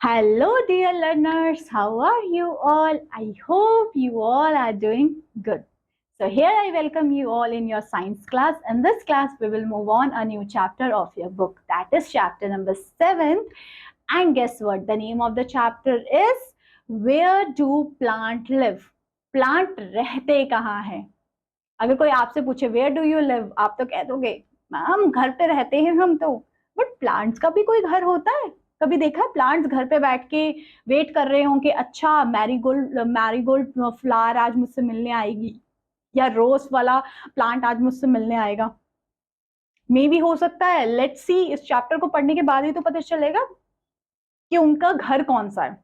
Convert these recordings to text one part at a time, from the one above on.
Hello, dear learners. How are you all? I hope you all are doing good. So, here I welcome you all in your science class. In this class, we will move on a new chapter of your book. That is chapter number 7. And guess what? The name of the chapter is Where Do Plant Live? Plant रहते कहाँ हैं? अगर कोई आपसे पूछे where do you live, आप तो कह दोगे मैम घर पे रहते हैं हम तो, बट प्लांट्स का भी कोई घर होता है? कभी देखा है प्लांट्स घर पे बैठ के वेट कर रहे हो कि अच्छा मैरीगोल्ड फ्लावर आज मुझसे मिलने आएगी, या रोज वाला प्लांट आज मुझसे मिलने आएगा? मे भी हो सकता है, लेट्स सी, इस चैप्टर को पढ़ने के बाद ही तो पता चलेगा कि उनका घर कौन सा है,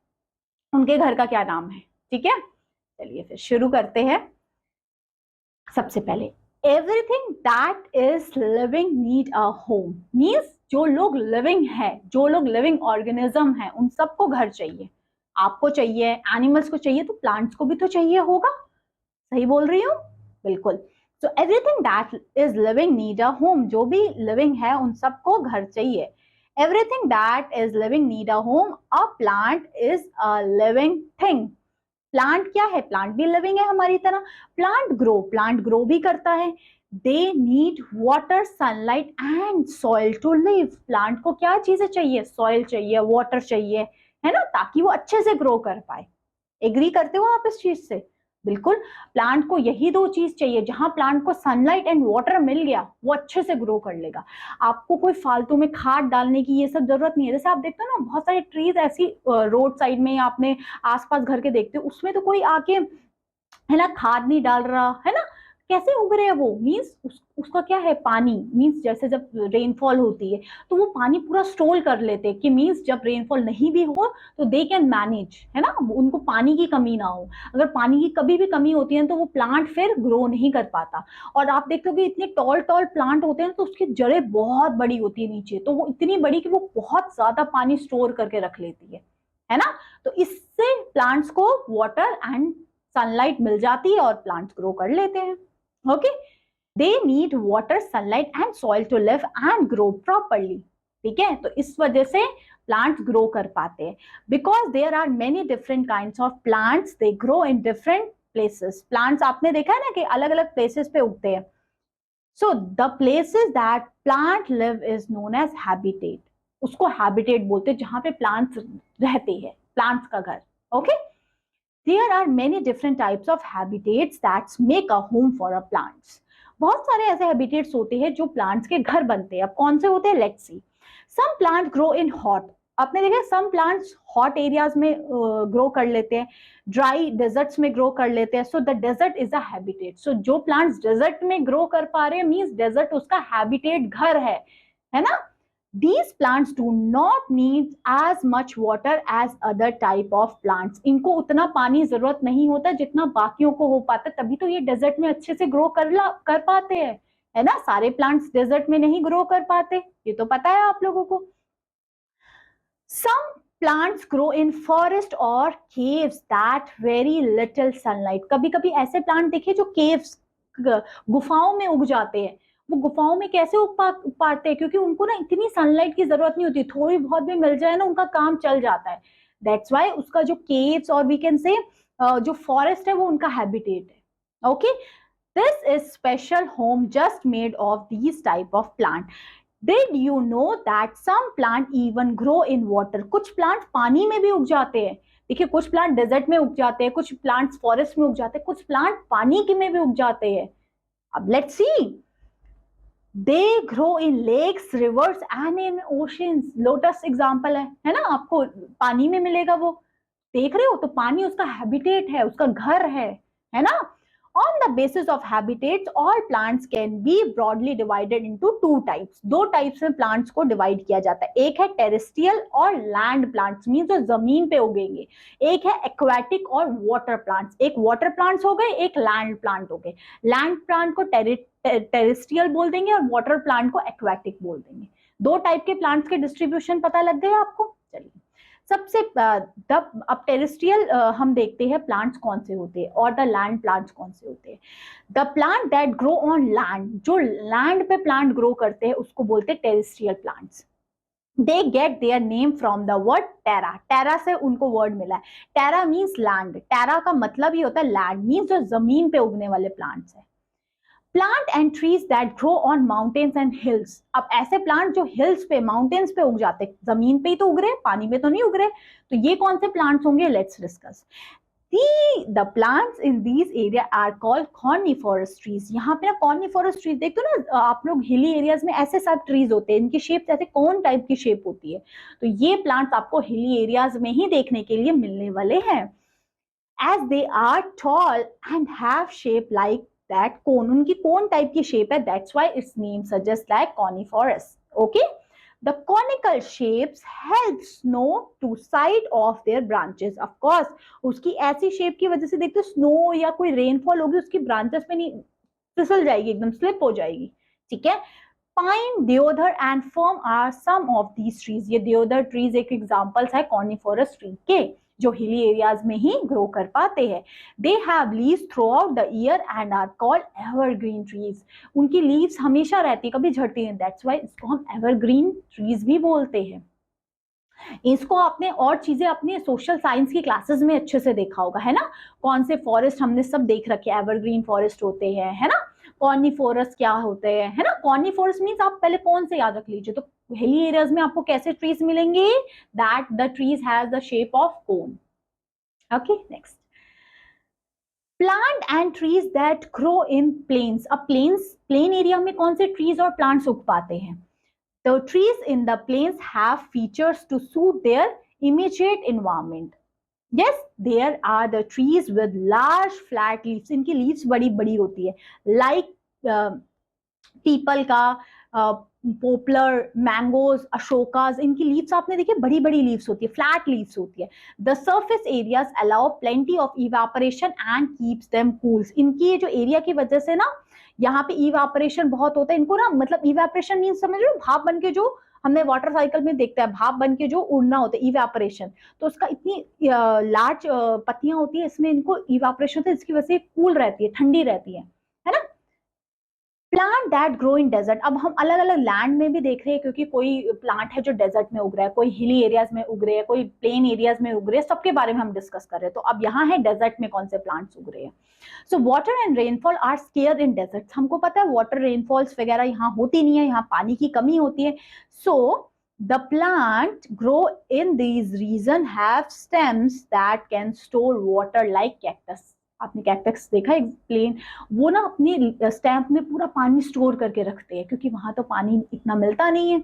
उनके घर का क्या नाम है। ठीक है, चलिए फिर शुरू करते हैं। सबसे पहले everything that is living need a home, means जो लोग लिविंग है, जो लोग लिविंग ऑर्गेनिज्म है, उन सबको घर चाहिए। आपको चाहिए, एनिमल्स को चाहिए, तो प्लांट्स को भी तो चाहिए होगा। सही बोल रही हूँ? बिल्कुल। So everything that is living need a home, जो भी लिविंग है उन सबको घर चाहिए। Everything that is living need a home, a plant is a living thing. Plant क्या है? प्लांट भी लिविंग है हमारी तरह। प्लांट ग्रो भी करता है। They need water, sunlight and soil to live. Plant को क्या चीजें चाहिए? सॉइल चाहिए, वाटर चाहिए, है ना, ताकि वो अच्छे से ग्रो कर पाए। एग्री करते हो आप इस चीज से? बिल्कुल। प्लांट को यही दो चीज चाहिए, जहां प्लांट को सनलाइट एंड वाटर मिल गया वो अच्छे से ग्रो कर लेगा। आपको कोई फालतू में खाद डालने की ये सब जरूरत नहीं है। जैसे आप देखते हो ना, बहुत सारी ट्रीज ऐसी रोड साइड में आपने आसपास घर के देखते हो, उसमें तो कोई आके, है ना, खाद नहीं डाल रहा, है ना, कैसे उग रहे हैं वो? मीन्स उसका क्या है? पानी। मीन्स जैसे जब रेनफॉल होती है तो वो पानी पूरा स्टोर कर लेते हैं, कि मीन्स जब रेनफॉल नहीं भी हो तो दे कैन मैनेज, है ना, उनको पानी की कमी ना हो। अगर पानी की कभी भी कमी होती है तो वो प्लांट फिर ग्रो नहीं कर पाता। और आप देखते हो कि इतने टॉल टॉल प्लांट होते हैं तो उसकी जड़ें बहुत बड़ी होती है नीचे, तो वो इतनी बड़ी कि वो बहुत ज्यादा पानी स्टोर करके रख लेती है ना। तो इससे प्लांट्स को वाटर एंड सनलाइट मिल जाती है और प्लांट्स ग्रो कर लेते हैं। Okay, they need water, sunlight and soil to live and grow properly. ठीक है, तो इस वजह से प्लांट्स ग्रो कर पाते हैं। Because there are many different kinds of plants, they grow in different places. Plants आपने देखा है ना कि अलग अलग प्लेसेस पे उगते हैं। So the places that plant live is known as habitat. उसको हैबिटेट बोलते हैं, जहां पे प्लांट्स रहते हैं, प्लांट्स का घर। Okay, there are many different types of habitats that make a home for a plants. बहुत सारे ऐसे हैबिटेट्स होते हैं जो प्लांट्स के घर बनते हैं। अब कौन से होते हैं? Let's see. Some plant grow in hot, आपने देखा सम प्लांट्स हॉट एरियाज में ग्रो कर लेते हैं, ड्राई डेजर्ट्स में ग्रो कर लेते हैं। So the desert is a habitat. So जो प्लांट्स डेजर्ट में ग्रो कर पा रहे हैं मींस डेजर्ट उसका हैबिटेट, घर है ना। These plants do not need as much water as other type of plants. इनको उतना पानी जरूरत नहीं होता जितना बाकियों को हो पाता, तभी तो ये डेजर्ट में अच्छे से ग्रो कर पाते हैं, है ना। सारे प्लांट्स डेजर्ट में नहीं ग्रो कर पाते, ये तो पता है आप लोगों को। Some plants grow in forest or caves that very little sunlight. कभी कभी ऐसे प्लांट देखे जो केव्स, गुफाओं में उग जाते हैं। वो गुफाओं में कैसे उग पाते हैं? क्योंकि उनको ना इतनी सनलाइट की जरूरत नहीं होती, थोड़ी बहुत भी मिल जाए ना उनका काम चल जाता है। दैट्स वाई उसका जो केव्स और वी कैन से जो फॉरेस्ट है वो उनका हैबिटेट है। Okay, this is special home just made of these type of plant. Did you know that some plant even grow in water? कुछ प्लांट पानी में भी उग जाते हैं। देखिए, कुछ प्लांट डेजर्ट में उग जाते हैं, कुछ प्लांट्स फॉरेस्ट में उग जाते हैं, कुछ प्लांट पानी के में भी उग जाते हैं। अब let's see, they grow in lakes, rivers and in oceans. Lotus example है ना, आपको पानी में मिलेगा वो, देख रहे हो, तो पानी उसका हैबिटेट है, उसका घर है ना। On the basis of habitats, all plants can be broadly divided into two types. दो टाइप्स में प्लांट्स को डिवाइड किया जाता है। एक है टेरेस्ट्रियल और लैंड प्लांट्स, मीन जो जमीन पे उगेंगे। एक है एक्वाटिक और वाटर प्लांट्स। एक वाटर प्लांट्स हो गए, एक लैंड प्लांट हो गए। लैंड प्लांट को टेरेस्ट्रियल बोल देंगे और वाटर प्लांट को एक्वाटिक बोल देंगे। दो टाइप के प्लांट्स के डिस्ट्रीब्यूशन पता लग गए आपको? चलिए, सबसे अब टेरेस्ट्रियल हम देखते हैं प्लांट्स कौन से होते हैं और द लैंड प्लांट्स कौन से होते हैं। The plant that grow on land, जो लैंड पे प्लांट ग्रो करते हैं उसको बोलते हैं terrestrial plants. They get their name from the word terra, terra से उनको वर्ड मिला है। टेरा मीन्स लैंड, टेरा का मतलब ही होता है लैंड, मीन्स जो जमीन पे उगने वाले प्लांट्स है। Plant and trees that grow on mountains and hills, अब ऐसे प्लांट जो हिल्स पे माउंटेन्स पे उग जाते, जमीन पे ही तो उग रहे, पानी में तो नहीं उग रहे, तो ये कौन से प्लांट्स होंगे, let's discuss. The plants in these area are called coniferous trees। यहाँ पे ना coniferous trees देखते हो ना आप लोग, हिली एरियाज में ऐसे सब ट्रीज होते हैं, इनकी शेप जैसे कौन टाइप की शेप होती है, तो ये प्लांट्स आपको हिली एरियाज में ही देखने के लिए मिलने वाले हैं। As they are tall and have shape like that cone, उनकी cone टाइप की शेप है, that's why its name suggests like coniferous। Okay, the conical shapes help snow to side off their branches। of course उसकी ऐसी shape की वजह से देखते हो स्नो या कोई रेनफॉल होगी उसकी ब्रांचेस पे नहीं फिसल जाएगी, एकदम स्लिप हो जाएगी, ठीक है। Pine, deodar and fir are some of these trees, ये देवदार ट्रीज एक एग्जांपल्स है कॉनिफोरस ट्री के, जो हिली एरियाज में ही ग्रो कर पाते हैं। They have leaves through the year and are called evergreen trees, उनकी लीव्स हमेशा रहती, कभी झड़ती नहीं, दैट्स व्हाई इसको हम एवरग्रीन ट्रीज भी बोलते हैं। इसको आपने और चीजें अपने सोशल साइंस की क्लासेस में अच्छे से देखा होगा, है ना, कौन से फॉरेस्ट हमने सब देख रखे, एवरग्रीन फॉरेस्ट होते हैं, है ना, कॉर्निफोरस क्या होते हैं, है ना। कॉर्निफोरस मीन्स आप पहले कौन से याद रख लीजिए, तो हिली एरियाज में आपको कैसे ट्रीज मिलेंगे, that the trees has the shape of cone. Okay, next, plant and trees that grow in plains, अब प्लेन एरिया में कौन से ट्रीज और प्लांट्स उग पाते हैं, the trees in the plains have features to suit their immediate environment। yes, there are the trees with large flat leaves, इनकी leaves बड़ी बड़ी होती है, like पीपल का, पोपलर, मैंगोज, अशोकाज, इनकी लीव्स आपने देखी बड़ी बड़ी लीव्स होती है, फ्लैट लीव्स होती है। The surface areas allow plenty of evaporation and keeps them cools, इनकी ये जो एरिया की वजह से ना यहाँ पे इवेपोरेशन बहुत होता है, इनको ना मतलब इवेपोरेशन मीन समझ रहे हो, भाप बन के जो हमने वाटर साइकिल में देखते हैं, भाप बन के जो उड़ना होता है इवेपोरेशन, तो उसका इतनी लार्ज पत्तियां होती है, इसमें इनको इवेपोरेशन होता है, इसकी वजह से कूल रहती है, ठंडी रहती है ना। Plant that grow in desert, अब हम अलग अलग लैंड में भी देख रहे हैं, क्योंकि कोई प्लांट है जो डेजर्ट में उग रहा है, कोई हिली एरियाज में उग रहे हैं, कोई प्लेन एरियाज में उग रहे हैं, सबके बारे में हम डिस्कस कर रहे हैं। तो अब यहाँ है डेजर्ट में कौन से प्लांट्स उग रहे हैं। So water and rainfall are scarce in desert, हमको पता है वाटर रेनफॉल्स वगैरह यहाँ होती नहीं है, यहाँ पानी की कमी होती है। So the plant grow in these region have stems that can store water like cactus, आपने कैक्टस देखा है प्लेन, वो ना अपने स्टैम्प में पूरा पानी स्टोर करके रखते हैं, क्योंकि वहां तो पानी इतना मिलता नहीं है।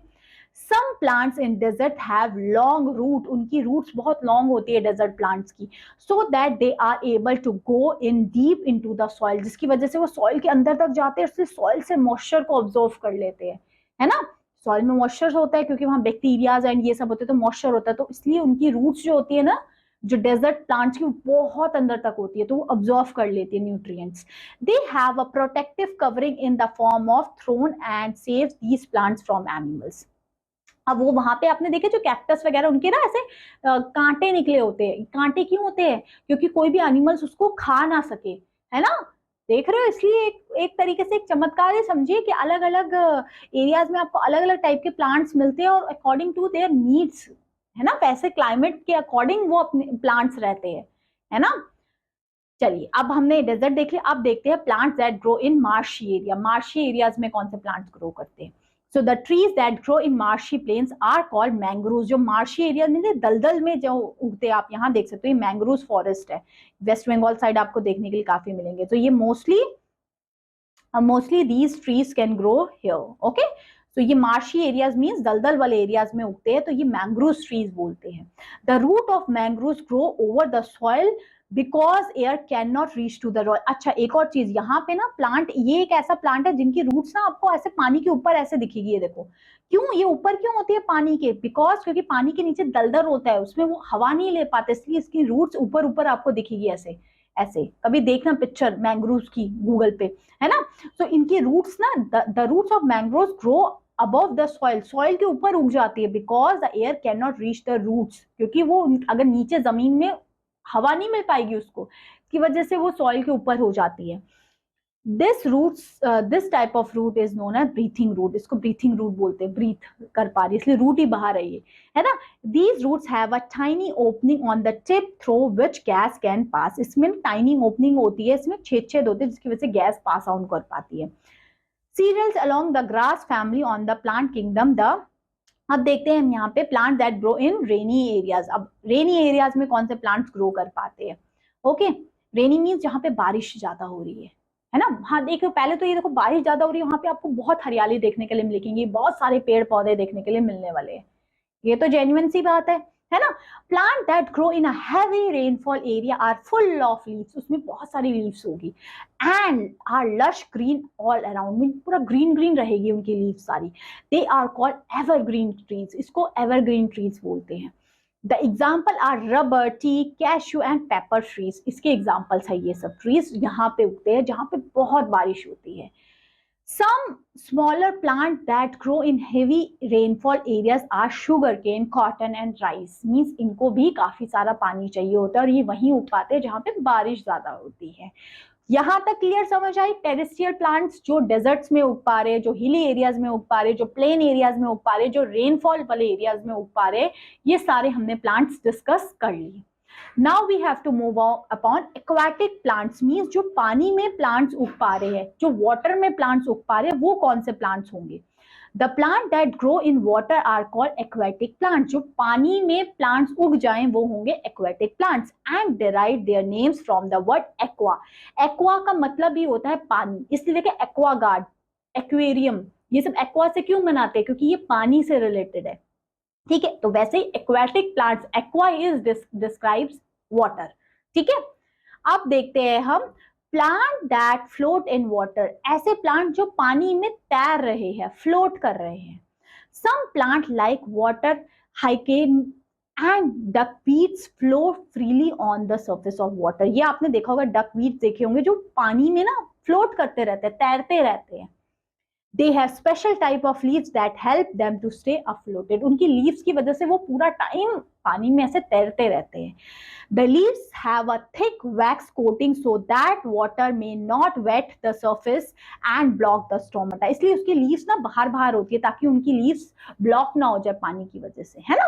Some plants in desert have long root, उनकी रूट्स बहुत लॉन्ग होती है डेजर्ट प्लांट्स की, so that they are able to go in deep into the soil, जिसकी वजह से वो सॉइल के अंदर तक जाते हैं, उससे सॉइल से मॉइस्चर को ऑब्जॉर्व कर लेते हैं, है ना। सॉइल में मॉइस्चर होता है क्योंकि वहां बैक्टीरियाज एंड ये सब होते हैं, तो मॉइस्चर होता है, तो इसलिए उनकी रूट्स जो होती है ना, जो डेजर्ट प्लांट्स की बहुत अंदर तक होती है, तो वो ऑब्जॉर्व कर लेती है nutrients. They have a protective covering in the form of thorn and save these plants from animals. अब वो वहां पे आपने देखे जो कैक्टस वगैरह, उनके ना ऐसे कांटे निकले होते हैं, कांटे क्यों होते हैं, क्योंकि कोई भी एनिमल्स उसको खा ना सके, है ना, देख रहे हो, इसलिए एक तरीके से एक चमत्कार ही समझिए कि अलग अलग एरियाज में आपको अलग अलग टाइप के प्लांट्स मिलते हैं, और अकॉर्डिंग टू देयर नीड्स, है ना, वैसे क्लाइमेट के अकॉर्डिंग वो अपने प्लांट्स रहते हैं, है ना। चलिए अब हमने डेजर्ट देख लिया, अब देखते हैं plants that grow in marshy area, marshy areas में कौन से प्लांट्स ग्रो करते हैं। So the trees that grow in marshy plains are called mangrove, जो मार्शी एरिया में दलदल में जो उगते हैं, आप यहाँ देख सकते हो, ये मैंग्रोव फॉरेस्ट है, वेस्ट बंगाल साइड आपको देखने के लिए काफी मिलेंगे, तो ये mostly these trees can grow here. Okay, तो ये मार्शी एरियाज मीन्स दलदल वाले एरियाज में उगते हैं, तो ये मैंग्रोव ट्रीज बोलते हैं। The root of mangrove grow over the soil because air can not reach to the royal. अच्छा, एक और चीज यहाँ पे ना प्लांट, ये एक ऐसा प्लांट है जिनकी रूट्स ना आपको ऐसे पानी के ऊपर ऐसे दिखेगी, ये देखो, क्यों ये ऊपर क्यों होती है पानी के, बिकॉज क्योंकि पानी के नीचे दलदल होता है, उसमें वो हवा नहीं ले पाते, इसलिए इसकी रूट्स ऊपर ऊपर आपको दिखेगी ऐसे ऐसे। कभी देखना पिक्चर मैंग्रोव की गूगल पे, है ना। तो इनकी रूट्स ना, the roots of mangrove grow above the soil, soil के ऊपर उग जाती है, because the air can not reach the roots, क्योंकि वो अगर नीचे जमीन में हवा नहीं मिल पाएगी उसको, की वजह से वो सॉइल के ऊपर हो जाती है। This type of root is known as breathing root, इसको ब्रीथिंग रूट बोलते हैं, ब्रीथ कर पा रही है इसलिए रूट ही बाहर रही है ना। These roots have a tiny opening on the tip through which gas can pass, इसमें टाइनी ओपनिंग होती है, इसमें छेद होते हैं जिसकी वजह से गैस पास आउट कर पाती है। Cereals along the grass family on the plant kingdom the, अब देखते हैं हम यहाँ पे plant that grow in rainy areas. अब रेनी एरियाज में कौन से प्लांट्स ग्रो कर पाते हैं? ओके, रेनी मीन्स जहाँ पे बारिश ज्यादा हो रही है ना। हाँ देखो, पहले तो ये देखो बारिश ज्यादा हो रही है, वहां पे आपको बहुत हरियाली देखने के लिए मिलेगी, बहुत सारे पेड़ पौधे देखने के लिए मिलने वाले हैं, ये तो जेन्युइन सी बात है ना। Plant that grow in a heavy rainfall area are full of leaves, उसमें बहुत सारी लीव्स होगी, and are lush green all around, mean पूरा ग्रीन ग्रीन रहेगी उनकी लीव्स सारी। They are called evergreen trees, इसको एवरग्रीन ट्रीज बोलते हैं। The example are rubber, tea, cashew and pepper trees, इसके एग्जाम्पल्स है ये सब ट्रीज यहाँ पे उगते हैं जहाँ पे बहुत बारिश होती है। Some smaller plants that grow in heavy rainfall areas are sugarcane, cotton and rice. Means इनको भी काफी सारा पानी चाहिए होता है और ये वहीं उग पाते हैं जहाँ पे बारिश ज्यादा होती है। यहाँ तक क्लियर समझ आई? टेरेस्ट्रियल प्लांट्स जो डेजर्ट्स में उग पा रहे, जो हिली एरियाज में उग पा रहे, जो प्लेन एरियाज में उग पा रहे, जो रेनफॉल वाले एरियाज में उग पा रहे, ये सारे हमने प्लांट्स डिस्कस कर लिए। Now we have to move on upon aquatic plants, means जो पानी में प्लांट्स उग पा रहे हैं, जो वाटर में प्लांट्स उग पा रहे हैं, वो कौन से प्लांट्स होंगे? The plant that grow in water are called aquatic plants. जो पानी में प्लांट्स उग जाएं वो होंगे aquatic plants and derive their names from the word aqua. Aqua का मतलब ही होता है पानी, इसलिए देखिए एक्वागार्ड, एक्वेरियम, ये सब एक्वा से क्यों बनाते हैं? क्योंकि ये पानी से रिलेटेड है, ठीक है। तो वैसे ही aquatic plants, aqua is describes water, ठीक है। अब देखते हैं हम plant that float in water, ऐसे प्लांट जो पानी में तैर रहे हैं, फ्लोट कर रहे हैं। सम प्लांट लाइक वाटर हाइकेन and duckweeds float freely on the surface of water, ये आपने देखा होगा, डकवीड्स देखे होंगे जो पानी में ना फ्लोट करते रहते हैं, तैरते रहते हैं। They have special type of leaves that help them to stay afloated. उनकी leaves की वजह से वो पूरा टाइम पानी में ऐसे तैरते रहते हैं। The leaves have a thick wax coating so that water may not wet the surface and block the stomata. इसलिए उसकी leaves ना बाहर होती है ताकि उनकी leaves block ना हो जाए पानी की वजह से, है ना।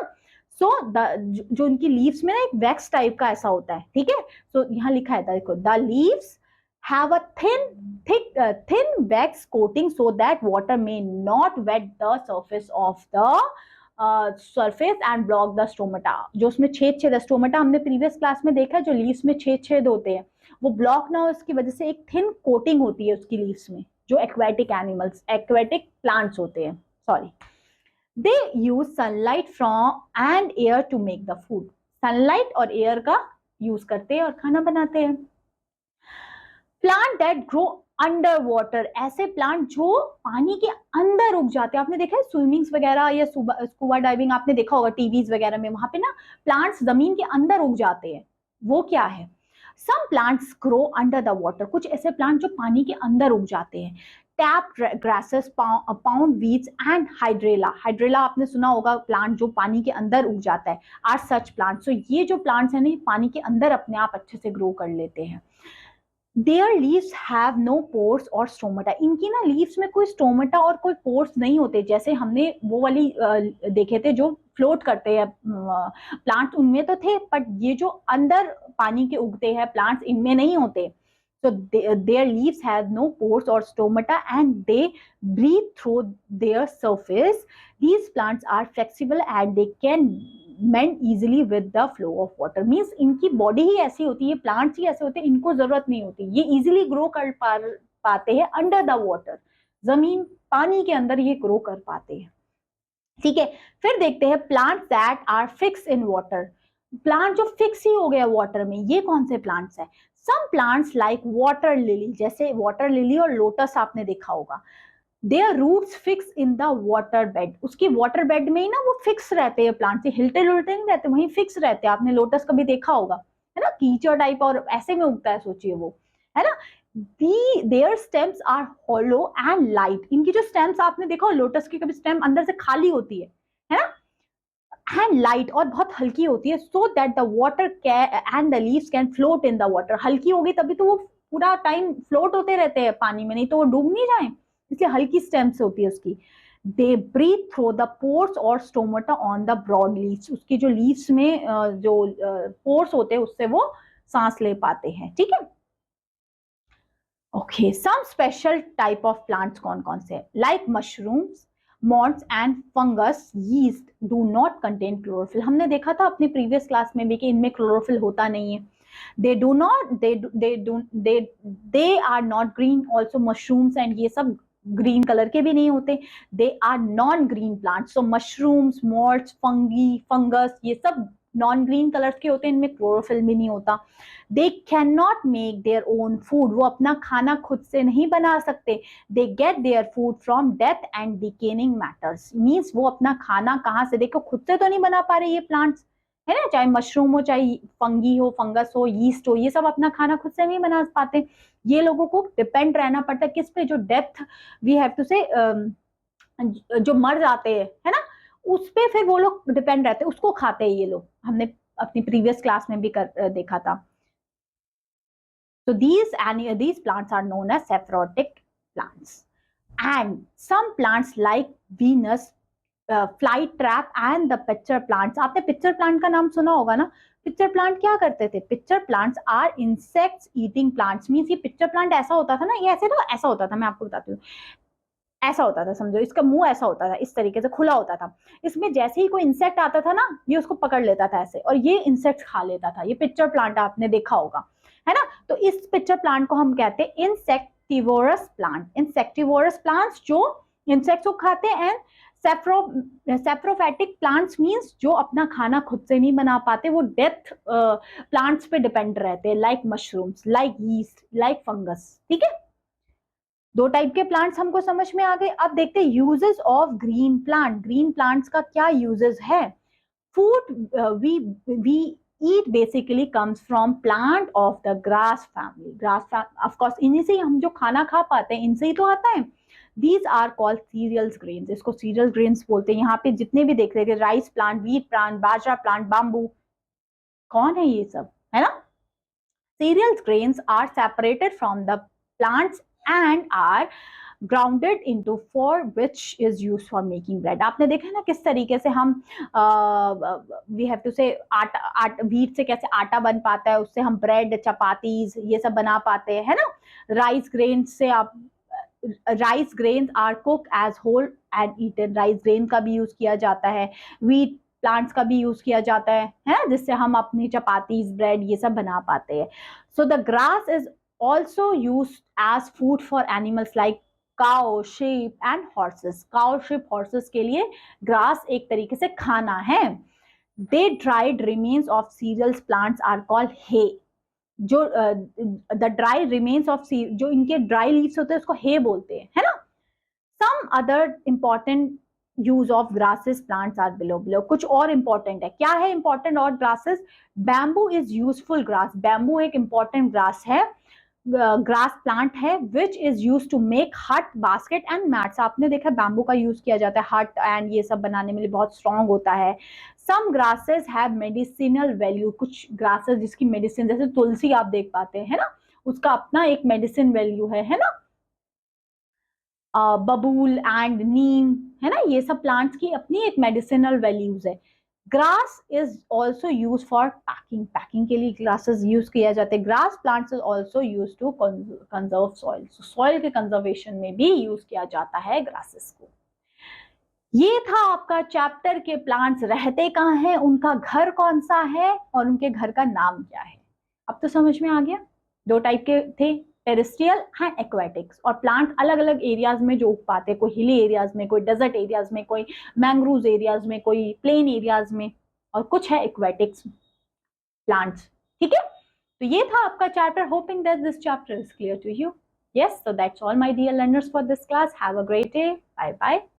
So जो उनकी leaves में ना एक wax type का ऐसा होता है, ठीक है। So यहाँ लिखा है देखो, the leaves have a thin wax coating so that water may not wet the surface of the surface and block the stomata. जो उसमें छेद है, स्टोमेटा हमने प्रीवियस क्लास में देखा है, जो लीव्स में छेद होते हैं वो ब्लॉक ना हो इसकी वजह से एक थिन कोटिंग होती है उसकी लीव्स में, जो एक्वेटिक एनिमल्स, एक्वेटिक प्लांट्स होते हैं, sorry. They use sunlight from and air to make the food, sunlight और एयर का यूज करते हैं और खाना बनाते हैं। Plant that grow under water, ऐसे प्लांट जो पानी के अंदर उग जाते हैं, आपने देखा है स्विमिंग्स वगैरह या स्कूबा डाइविंग आपने देखा होगा टीवीज वगैरह में, वहां पे ना प्लांट्स जमीन के अंदर उग जाते हैं, वो क्या है? Some plants grow under the water, कुछ ऐसे प्लांट जो पानी के अंदर उग जाते हैं। Tap grasses, pound weeds and hydrilla, hydrilla आपने सुना होगा, प्लांट जो पानी के अंदर उग जाता है, आर सच प्लांट्स। तो ये जो प्लांट्स है ना, पानी के अंदर अपने आप अच्छे से ग्रो कर लेते हैं। Their leaves have no pores or stomata, इनकी ना लीव्स में कोई स्टोमेटा और कोई पोर्स नहीं होते, जैसे हमने वो वाली देखे थे जो फ्लोट करते हैं प्लांट्स, उनमें तो थे, बट ये जो अंदर पानी के उगते हैं प्लांट्स, इनमें नहीं होते। So their leaves have no pores or stomata and they breathe through their surface. These plants are flexible and they can mend easily with the flow of water. Means इनकी बॉडी ही ऐसी होती है, plants ही ऐसे होते हैं, इनको जरूरत नहीं होती, ये इजीली ग्रो कर पाते हैं अंडर द वाटर, जमीन पानी के अंदर ये ग्रो कर पाते हैं, ठीक है। फिर देखते हैं plants that are fix in water, plant जो फिक्स ही हो गया वाटर में, ये कौन से प्लांट्स है? Some plants like water lily, जैसे वाटर लिली और लोटस आपने देखा होगा, their roots fix in the water bed, उसकी वाटर बेड में ही ना वो फिक्स रहते हैं प्लांट, से हिलते डुलते नहीं रहते, वहीं फिक्स रहते हैं। आपने लोटस कभी देखा होगा, है ना, कीचड़ टाइप और ऐसे में उगता है, सोचिए वो, है ना। Their stems are hollow and light, इनकी जो स्टेम्स आपने देखा हो लोटस की, कभी स्टेम अंदर से खाली होती है ना, एंड लाइट और बहुत हल्की होती है, so that the water and the leaves can float in the water, हल्की होगी तभी तो वो पूरा टाइम फ्लोट होते रहते हैं पानी में, नहीं तो वो डूब नहीं जाए, इसलिए हल्की स्टेम्स होती है उसकी। They breathe through the pores और stomata on the broad leaves, उसकी जो लीव्स में जो पोर्स होते हैं उससे वो सांस ले पाते हैं, ठीक है। Okay, some special type of plants कौन कौन से, like mushrooms, moulds and fungus, yeast do not contain chlorophyll. हमने देखा था अपनी प्रीवियस क्लास में भी कि इनमें क्लोरोफिल होता नहीं है। They are not green, also mushrooms and ये सब ग्रीन कलर के भी नहीं होते। They are non green plants, so mushrooms, moulds, fungi, fungus ये सब नॉन ग्रीन कलर्स के होते हैं, इनमें क्लोरोफिल भी नहीं होता। They can not make their own food, वो अपना खाना खुद से नहीं बना सकते। दे get their food from death and decaying matters, means वो अपना खाना कहाँ से, देखो खुद से तो नहीं बना पा रहे ये प्लांट्स, है ना, चाहे मशरूम हो, चाहे फंगी हो, फंगस हो, यीस्ट हो, ये सब अपना खाना खुद से नहीं बना पाते। ये लोगों को डिपेंड रहना पड़ता है किस पे, जो डेथ वी हैव टू से, जो मर जाते हैं, है ना, उस पे फिर वो लोग डिपेंड रहते हैं, उसको खाते हैं ये लोग, हमने अपनी प्रीवियस क्लास में भी देखा था। So these plants are known as saprophytic plants, and some plants like Venus flytrap and the pitcher plants. आपने पिक्चर प्लांट का नाम सुना होगा ना। पिक्चर प्लांट क्या करते थे, pitcher plants are insects eating plants, means ये पिक्चर प्लांट ऐसा होता था ना, ये ऐसे ना ऐसा होता था, मैं आपको बताती हूँ, ऐसा होता था, समझो इसका मुंह ऐसा होता था, इस तरीके से खुला होता था, इसमें जैसे ही कोई इंसेक्ट आता था ना, ये उसको पकड़ लेता था ऐसे, और ये इंसेक्ट खा लेता था। ये पिक्चर प्लांट आपने देखा होगा, है ना। तो इस पिक्चर प्लांट को हम कहते हैं इंसेक्टिवोरस प्लांट। इंसेक्टिवोरस प्लांट्स जो इंसेक्ट्स को खाते हैं, एंड सेप्रोफैटिक प्लांट्स मींस जो अपना खाना खुद से नहीं बना पाते, वो डेथ प्लांट्स पे डिपेंड रहते हैं, like mushrooms, like yeast, like fungus, ठीक है। दो टाइप के प्लांट्स हमको समझ में आ गए। अब देखते हैं uses of green plant. Green plants का क्या यूजेस है। Food we eat basically comes from plant of the grass family. Grass of course इन्हीं से हम जो खाना खा पाते हैं इनसे ही तो आता है। These are called cereals grains, इसको सीरियल ग्रेन्स बोलते हैं। यहाँ पे जितने भी देख रहे थे, rice plant, wheat plant, bajra plant, bamboo, कौन है ये सब, है ना। Cereals grains are separated from the plants and are grounded into for which is used for making bread। आपने देखा है ना किस तरीके से हम we have to say आटा व्हीट से कैसे आटा बन पाता है, उससे हम ब्रेड, चपातीज ये सब बना पाते हैं, है ना। राइस ग्रेन से आप rice grains are cook as whole and eaten, rice grain का भी यूज किया जाता है, व्हीट प्लांट्स का भी यूज किया जाता है ना, जिससे हम अपनी चपातीज, ब्रेड ये सब बना पाते हैं। So the grass is also used as food for animals like cow, sheep and horses। cow, sheep, horses के लिए grass एक तरीके से खाना है। They dried remains of cereals plants are called hay। जो the dry remains of जो इनके dry leaves होते हैं उसको hay बोलते हैं, है ना। Some other important use of grasses plants are below। कुछ और important है, क्या है important और grasses। bamboo is useful grass। bamboo एक important grass है, ग्रास प्लांट है, which is use to make hut, basket and mats. आपने देखा बैम्बू का यूज किया जाता है हट एंड ये सब बनाने में, बहुत स्ट्रॉन्ग होता है। सम ग्रासेस हैव मेडिसिनल वैल्यू, कुछ ग्रासेस जिसकी मेडिसिन, जैसे तुलसी आप देख पाते हैं ना, उसका अपना एक मेडिसिन वैल्यू है ना। बबूल एंड नीम, है ना, ये सब प्लांट्स की अपनी एक मेडिसिनल वैल्यूज है। Grass is also use for packing, packing के लिए ग्रासेस यूज किया जाता है। Grass plants is also use to conserve soil, soil के कंजर्वेशन में भी यूज किया जाता है ग्रासेस को। ये था आपका चैप्टर के प्लांट्स रहते कहाँ हैं, उनका घर कौन सा है और उनके घर का नाम क्या है। अब तो समझ में आ गया। दो टाइप के थे, टेरेस्ट्रियल एंड एक्वेटिक्स। और प्लांट अलग अलग एरियाज में जो उग पाते हैं, कोई हिली एरियाज में, कोई डेजर्ट एरियाज में, कोई मैंग्रोव एरियाज में, कोई प्लेन एरियाज में, और कुछ है एक्वेटिक्स प्लांट्स, ठीक है। तो ये था आपका chapter. Hoping that this chapter is clear to you. Yes, so that's all my dear learners for this class. Have a great day. Bye bye.